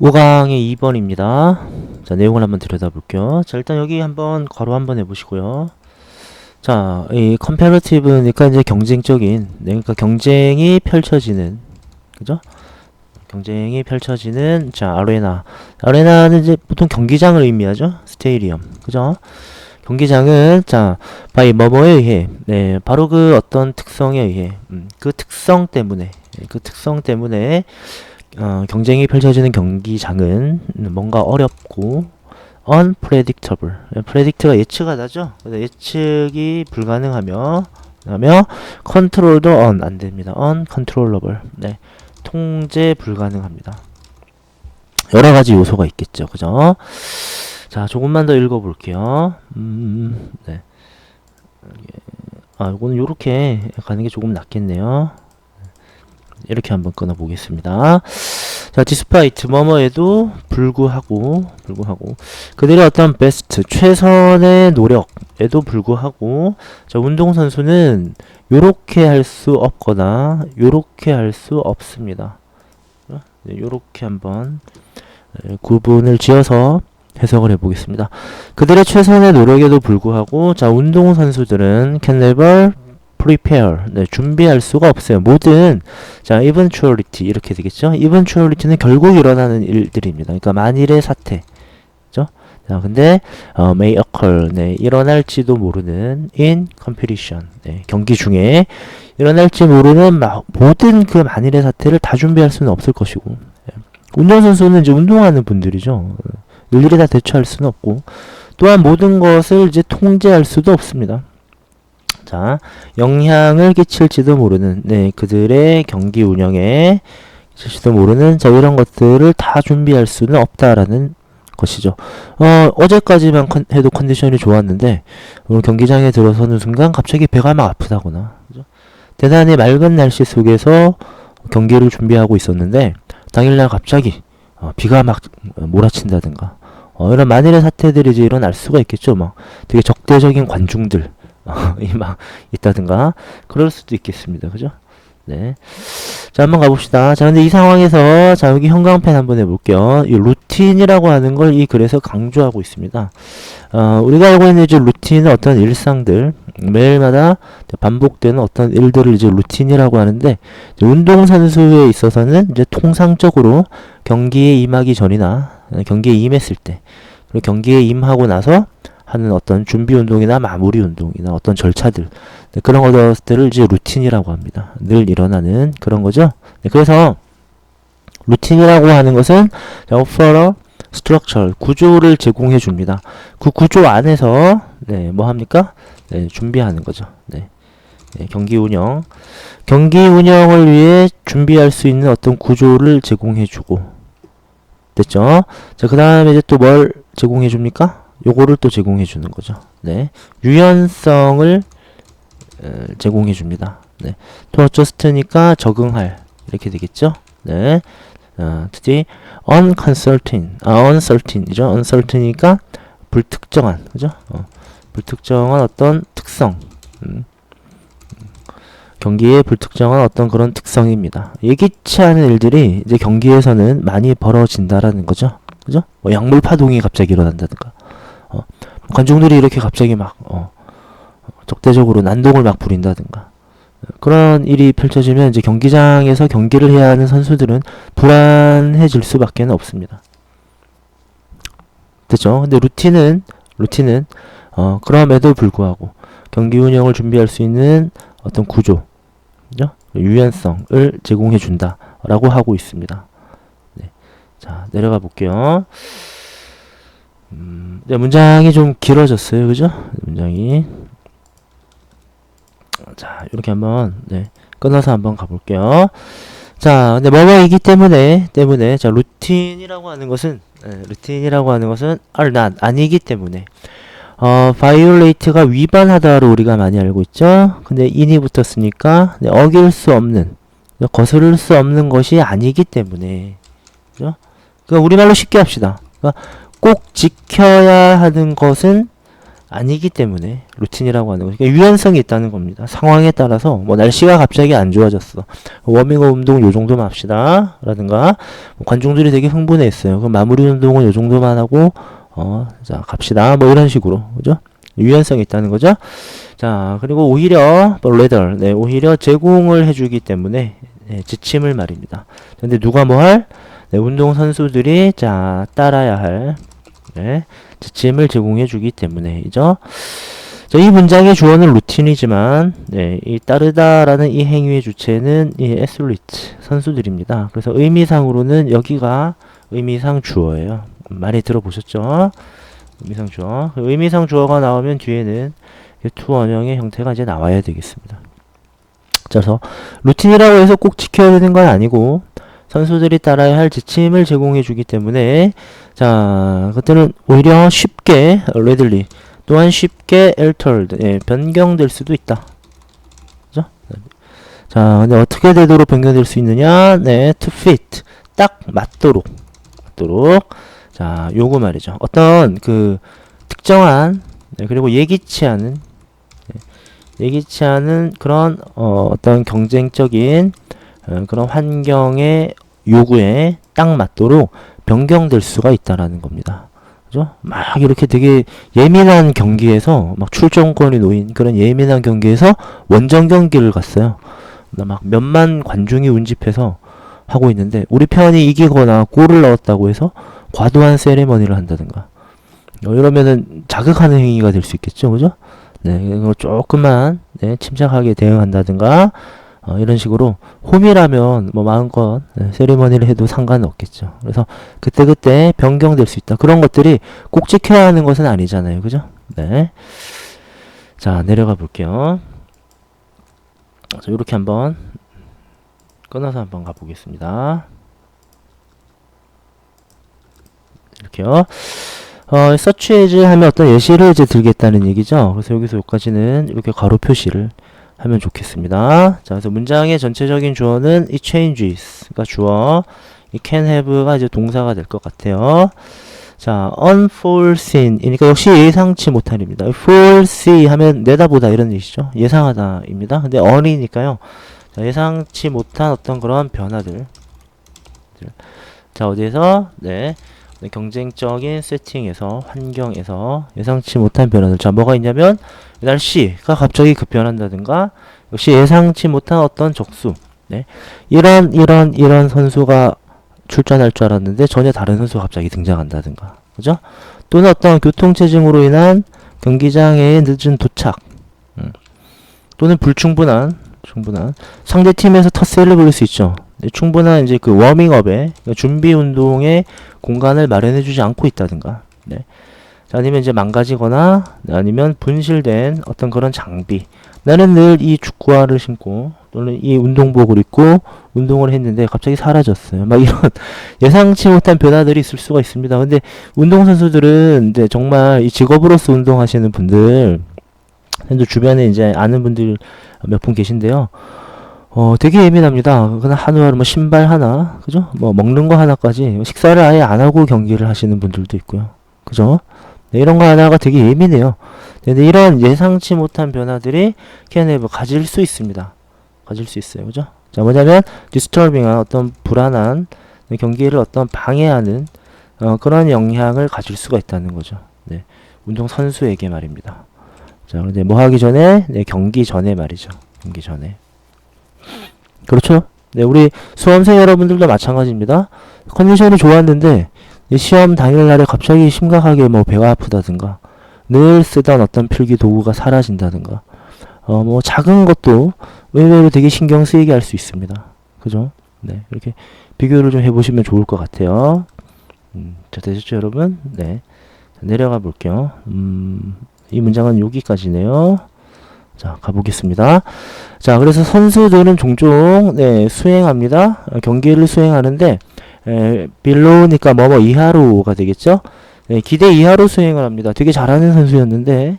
5강의 2번입니다. 자, 내용을 한번 들여다볼게요. 자, 일단 여기 한번 괄호 한번 해보시고요. 자, 이 컴패러티브니까 이제 경쟁적인, 그러니까 경쟁이 펼쳐지는, 그죠? 경쟁이 펼쳐지는, 자, 아레나. 아레나는 이제 보통 경기장을 의미하죠? 스테디엄. 그죠? 경기장은, 자, 바이 뭐뭐에 의해, 네, 바로 그 어떤 특성에 의해, 그 특성 때문에, 경쟁이 펼쳐지는 경기장은 뭔가 어렵고 unpredictable. predict가 예측하다죠. 예측이 불가능하며 control도 안 됩니다. uncontrollable. 네. 통제 불가능합니다. 여러 가지 요소가 있겠죠. 그죠? 자, 조금만 더 읽어 볼게요. 네. 이거는 요렇게 가는 게 조금 낫겠네요. 이렇게 한번 끊어 보겠습니다. 자, despite 뭐뭐에도 불구하고 그들의 어떤 베스트 최선의 노력에도 불구하고, 자, 운동선수는 요렇게 할 수 없거나 요렇게 할 수 없습니다. 네, 요렇게 한번 구분을 지어서 해석을 해보겠습니다. 그들의 최선의 노력에도 불구하고, 자, 운동선수들은 can never prepare, 네, 준비할 수가 없어요. 모든, 자, eventuality 이렇게 되겠죠. eventuality는 결국 일어나는 일들입니다. 그러니까 만일의 사태, 그죠? 자, 근데 may occur, 네, 일어날지도 모르는 in competition, 네, 경기 중에 일어날지 모르는 모든 그 만일의 사태를 다 준비할 수는 없을 것이고, 네. 운동선수는 이제 운동하는 분들이죠. 일일이 다 대처할 수는 없고, 또한 모든 것을 이제 통제할 수도 없습니다. 자, 영향을 끼칠지도 모르는, 네, 그들의 경기 운영에 끼칠지도 모르는, 자, 이런 것들을 다 준비할 수는 없다라는 것이죠. 어제까지만 해도 컨디션이 좋았는데, 오늘 경기장에 들어서는 순간 갑자기 배가 막 아프다거나, 그죠? 대단히 맑은 날씨 속에서 경기를 준비하고 있었는데, 당일날 갑자기 비가 막 몰아친다든가, 이런 만일의 사태들이 이제 일어날 수가 있겠죠. 막 되게 적대적인 관중들 막 있다든가 그럴 수도 있겠습니다. 그죠? 네. 자, 한번 가봅시다. 자, 근데 이 상황에서, 자, 여기 형광펜 한번 해볼게요. 이 루틴이라고 하는 걸 이 글에서 강조하고 있습니다. 우리가 알고 있는 이제 루틴은 어떤 일상들, 매일마다 반복되는 어떤 일들을 이제 루틴이라고 하는데, 운동선수에 있어서는 이제 통상적으로 경기에 임하기 전이나 경기에 임했을 때, 그리고 경기에 임하고 나서 하는 어떤 준비 운동이나 마무리 운동이나 어떤 절차들, 네, 그런 것들을 이제 루틴이라고 합니다. 늘 일어나는 그런 거죠. 네, 그래서 루틴이라고 하는 것은 offer a structure, 구조를 제공해 줍니다. 그 구조 안에서, 네, 뭐 합니까? 네, 준비하는 거죠. 네. 네, 경기 운영을 위해 준비할 수 있는 어떤 구조를 제공해 주고, 됐죠? 자, 그 다음에 이제 또 뭘 제공해 줍니까? 요거를 또 제공해 주는 거죠. 네. 유연성을 제공해 줍니다. 네. to adjust니까 적응할, 이렇게 되겠죠? 네. 특히 uncertain이죠. uncertain이니까 불특정한, 그죠? 불특정한 어떤 특성. 경기에 불특정한 어떤 그런 특성입니다. 예기치 않은 일들이 이제 경기에서는 많이 벌어진다라는 거죠. 그죠? 약물 파동이 갑자기 일어난다든가, 관중들이 이렇게 갑자기 막 적대적으로 난동을 막 부린다든가, 그런 일이 펼쳐지면 이제 경기장에서 경기를 해야 하는 선수들은 불안해질 수밖에 없습니다. 됐죠? 근데 루틴은 그럼에도 불구하고 경기 운영을 준비할 수 있는 어떤 구조, 그죠? 유연성을 제공해 준다라고 하고 있습니다. 네. 자, 내려가 볼게요. 네, 문장이 좀 길어졌어요. 그죠? 문장이. 자, 이렇게 한번, 네, 끊어서 한번 가볼게요. 자, 근데 뭐뭐이기 때문에, 자, 루틴이라고 하는 것은 아니기 때문에, violate가 위반하다로 우리가 많이 알고 있죠? 근데 in이 붙었으니까, 네, 어길 수 없는, 거스를 수 없는 것이 아니기 때문에, 그죠? 그러니까 우리말로 쉽게 합시다. 그러니까 꼭 지켜야 하는 것은 아니기 때문에 루틴이라고 하는 거죠. 그러니까 유연성이 있다는 겁니다. 상황에 따라서 뭐 날씨가 갑자기 안 좋아졌어. 워밍업 운동 요 정도만 합시다. 라든가 뭐 관중들이 되게 흥분해 있어요. 그럼 마무리 운동은 요 정도만 하고 자 갑시다. 뭐 이런 식으로 그죠? 유연성이 있다는 거죠. 자 그리고 오히려 레더 네, 오히려 제공을 해주기 때문에 네, 지침을 말입니다. 근데 누가 뭐 할? 네, 운동 선수들이 자 따라야 할 네, 지침을 제공해 주기 때문에이죠. 자, 이 문장의 주어는 루틴이지만 네, 이 따르다라는 이 행위의 주체는 이 애슬리트 선수들입니다. 그래서 의미상으로는 여기가 의미상 주어예요. 많이 들어보셨죠? 의미상 주어. 의미상 주어가 나오면 뒤에는 to 원형의 형태가 이제 나와야 되겠습니다. 그래서 루틴이라고 해서 꼭 지켜야 되는 건 아니고 선수들이 따라야 할 지침을 제공해 주기 때문에 자 그때는 오히려 쉽게 readily 또한 쉽게 altered 예, 변경될 수도 있다. 그죠? 자 근데 어떻게 되도록 변경될 수 있느냐? 네, to fit 딱 맞도록 자 요거 말이죠. 어떤 그 특정한 네, 그리고 예기치 않은 그런 어떤 경쟁적인 그런 환경의 요구에 딱 맞도록 변경될 수가 있다라는 겁니다. 그죠? 막 이렇게 되게 예민한 경기에서 막 출전권이 놓인 그런 예민한 경기에서 원정 경기를 갔어요. 막 몇만 관중이 운집해서 하고 있는데 우리 편이 이기거나 골을 넣었다고 해서 과도한 세레머니를 한다든가 이러면은 자극하는 행위가 될 수 있겠죠. 그죠? 네, 이거 조금만 네, 침착하게 대응한다든가 이런 식으로 홈이라면 뭐 마음껏 네, 세리머니를 해도 상관은 없겠죠. 그래서 그때그때 변경될 수 있다. 그런 것들이 꼭 지켜야 하는 것은 아니잖아요. 그죠? 네. 자, 내려가 볼게요. 자, 요렇게 한번 끊어서 한번 가보겠습니다. 이렇게요. search as 하면 어떤 예시를 이제 들겠다는 얘기죠. 그래서 여기서 여기까지는 이렇게 가로 표시를 하면 좋겠습니다. 자, 그래서 문장의 전체적인 주어는 it changes가 주어, 이 can have가 이제 동사가 될 것 같아요. 자, unforeseen 이니까 역시 예상치 못한입니다. foresee 하면 내다보다 이런 얘기죠. 예상하다입니다. 근데 on이니까요. 자, 예상치 못한 어떤 그런 변화들. 자, 어디에서 네. 경쟁적인 세팅에서 환경에서 예상치 못한 변화들. 자, 뭐가 있냐면 날씨가 갑자기 급변한다든가 역시 예상치 못한 어떤 적수. 네. 이런 선수가 출전할 줄 알았는데 전혀 다른 선수가 갑자기 등장한다든가. 그죠? 또는 어떤 교통체증으로 인한 경기장에 늦은 도착. 또는 불충분한 상대 팀에서 텃세를 부릴 수 있죠. 네, 충분한 이제 그 워밍업에 준비 운동에 공간을 마련해 주지 않고 있다든가. 네. 자, 아니면 이제 망가지거나 아니면 분실된 어떤 그런 장비. 나는 늘 이 축구화를 신고 또는 이 운동복을 입고 운동을 했는데 갑자기 사라졌어요. 막 이런 예상치 못한 변화들이 있을 수가 있습니다. 근데 운동선수들은 이제 정말 이 직업으로서 운동하시는 분들 주변에 이제 아는 분들 몇 분 계신데요. 되게 예민합니다. 그냥 한우하루 뭐 신발 하나, 그죠? 뭐 먹는 거 하나까지 식사를 아예 안 하고 경기를 하시는 분들도 있고요. 그죠? 네, 이런 거 하나가 되게 예민해요. 근데 이런 예상치 못한 변화들이 can 가질 수 있습니다. 가질 수 있어요. 그죠? 자, 뭐냐면 disturbing한 어떤 불안한 경기를 어떤 방해하는 그런 영향을 가질 수가 있다는 거죠. 네. 운동 선수에게 말입니다. 자, 그런데 뭐 하기 전에? 네, 경기 전에 말이죠. 경기 전에. 그렇죠? 네, 우리 수험생 여러분들도 마찬가지입니다. 컨디션이 좋았는데 시험 당일날에 갑자기 심각하게 뭐 배가 아프다든가 늘 쓰던 어떤 필기 도구가 사라진다든가 뭐 작은 것도 의외로 되게 신경 쓰이게 할 수 있습니다. 그죠? 네, 이렇게 비교를 좀 해보시면 좋을 것 같아요. 자, 되셨죠, 여러분? 네, 내려가 볼게요. 이 문장은 여기까지네요. 자, 가보겠습니다. 자, 그래서 선수들은 종종 네, 수행합니다. 경기를 수행하는데 below니까 뭐뭐 이하로가 되겠죠. 네, 기대 이하로 수행을 합니다. 되게 잘하는 선수였는데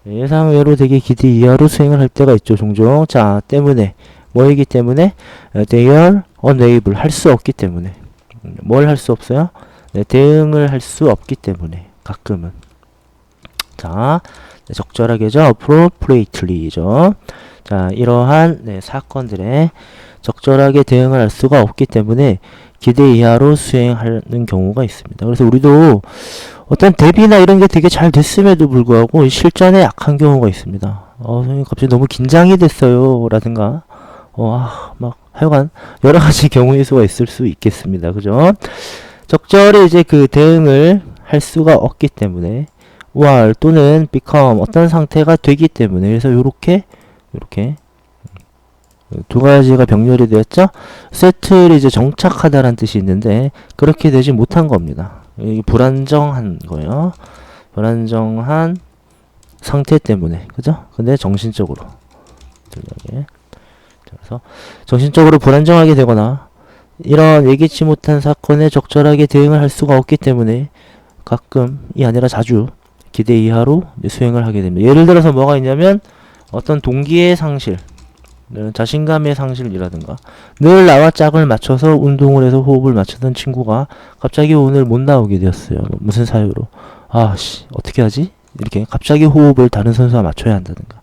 예상외로 되게 기대 이하로 수행을 할 때가 있죠. 종종. 자, 때문에 뭐이기 때문에 they are unable 할 수 없기 때문에 뭘 할 수 없어요? 네, 대응을 할 수 없기 때문에 가끔은. 있다. 네, 적절하게죠. appropriately죠. 자, 이러한 네, 사건들에 적절하게 대응을 할 수가 없기 때문에 기대 이하로 수행하는 경우가 있습니다. 그래서 우리도 어떤 대비나 이런 게 되게 잘 됐음에도 불구하고 실전에 약한 경우가 있습니다. 선생님 갑자기 너무 긴장이 됐어요. 라든가, 막 하여간 여러 가지 경우의 수가 있을 수 있겠습니다. 그죠? 적절히 이제 그 대응을 할 수가 없기 때문에 while 또는 become 어떤 상태가 되기 때문에 그래서 요렇게 두 가지가 병렬이 되었죠. 세틀이 이제 정착하다라는 뜻이 있는데 그렇게 되지 못한 겁니다. 이게 불안정한 거예요. 불안정한 상태 때문에 그죠? 근데 정신적으로 그래서 정신적으로 불안정하게 되거나 이런 예기치 못한 사건에 적절하게 대응을 할 수가 없기 때문에 가끔이 아니라 자주 기대 이하로 수행을 하게 됩니다. 예를 들어서 뭐가 있냐면 어떤 동기의 상실, 자신감의 상실이라든가 늘 나와 짝을 맞춰서 운동을 해서 호흡을 맞추던 친구가 갑자기 오늘 못 나오게 되었어요. 무슨 사유로? 어떻게 하지? 이렇게 갑자기 호흡을 다른 선수와 맞춰야 한다든가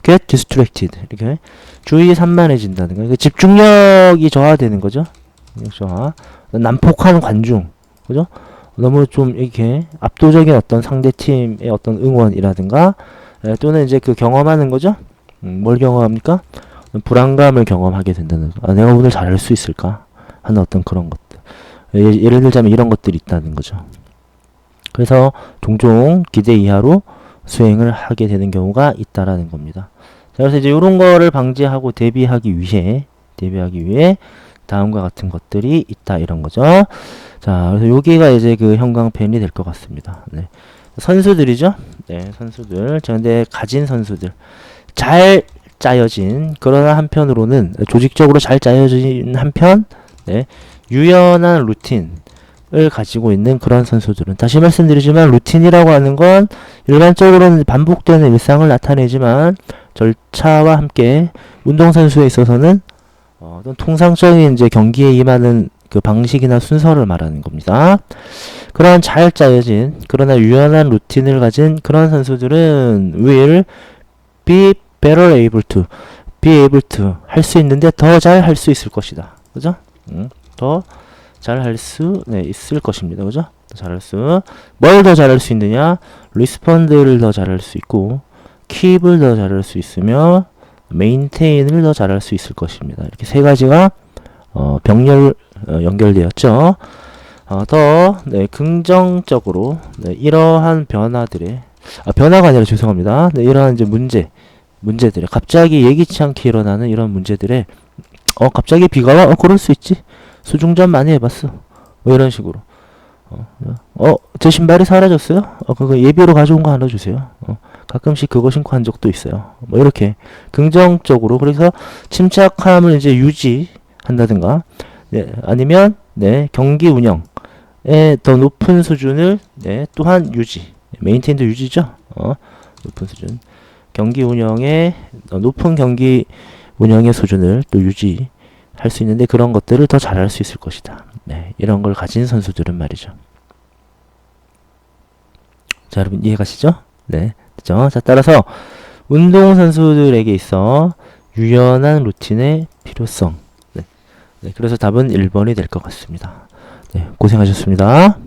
get distracted 이렇게 주의에 산만해진다든가 집중력이 저하되는 거죠. 저하. 난폭한 관중 그죠? 너무 좀 이렇게 압도적인 어떤 상대팀의 어떤 응원이라든가 또는 이제 그 경험하는 거죠. 뭘 경험합니까? 불안감을 경험하게 된다는 거. 내가 오늘 잘할 수 있을까? 하는 어떤 그런 것들. 예를 들자면 이런 것들이 있다는 거죠. 그래서 종종 기대 이하로 수행을 하게 되는 경우가 있다라는 겁니다. 자, 그래서 이제 이런 거를 방지하고 대비하기 위해 다음과 같은 것들이 있다 이런 거죠. 자, 그래서 여기가 이제 그 형광펜이 될 것 같습니다. 네. 선수들이죠. 네, 선수들. 자, 근데 가진 선수들. 잘 짜여진, 그러나 한편으로는 조직적으로 잘 짜여진 한편, 네, 유연한 루틴을 가지고 있는 그런 선수들은 다시 말씀드리지만 루틴이라고 하는 건 일반적으로는 반복되는 일상을 나타내지만 절차와 함께 운동선수에 있어서는 어떤 통상적인 이제 경기에 임하는 그 방식이나 순서를 말하는 겁니다. 그런 잘 짜여진 그러나 유연한 루틴을 가진 그런 선수들은 will be better able to 할 수 있는데 더 잘 할 수 있을 것이다. 그죠? 더 잘 할 수 있을 것입니다. 그죠? 뭘 더 잘할 수 있느냐? respond를 더 잘할 수 있고 keep을 더 잘할 수 있으며 maintain을 더 잘할 수 있을 것입니다. 이렇게 세 가지가 연결되었죠. 더 긍정적으로 이러한 변화들의 변화가 아니라 죄송합니다. 이러한 이제 문제들에 갑자기 예기치 않게 일어나는 이런 문제들에 갑자기 비가 와? 그럴 수 있지. 수중전 많이 해봤어. 뭐 이런 식으로. 제 신발이 사라졌어요? 그거 예비로 가져온 거 하나 주세요. 가끔씩 그거 신고 한 적도 있어요. 뭐 이렇게 긍정적으로 그래서 침착함을 이제 유지한다든가 아니면 경기 운영의 더 높은 수준을 또한 유지 메인테인도 유지죠. 높은 수준 경기 운영의 높은 경기 운영의 수준을 또 유지할 수 있는데 그런 것들을 더 잘할 수 있을 것이다. 이런 걸 가진 선수들은 말이죠. 자, 여러분 이해가시죠? 그죠? 자, 따라서 운동선수들에게 있어 유연한 루틴의 필요성. 그래서 답은 1번이 될 것 같습니다. 고생하셨습니다.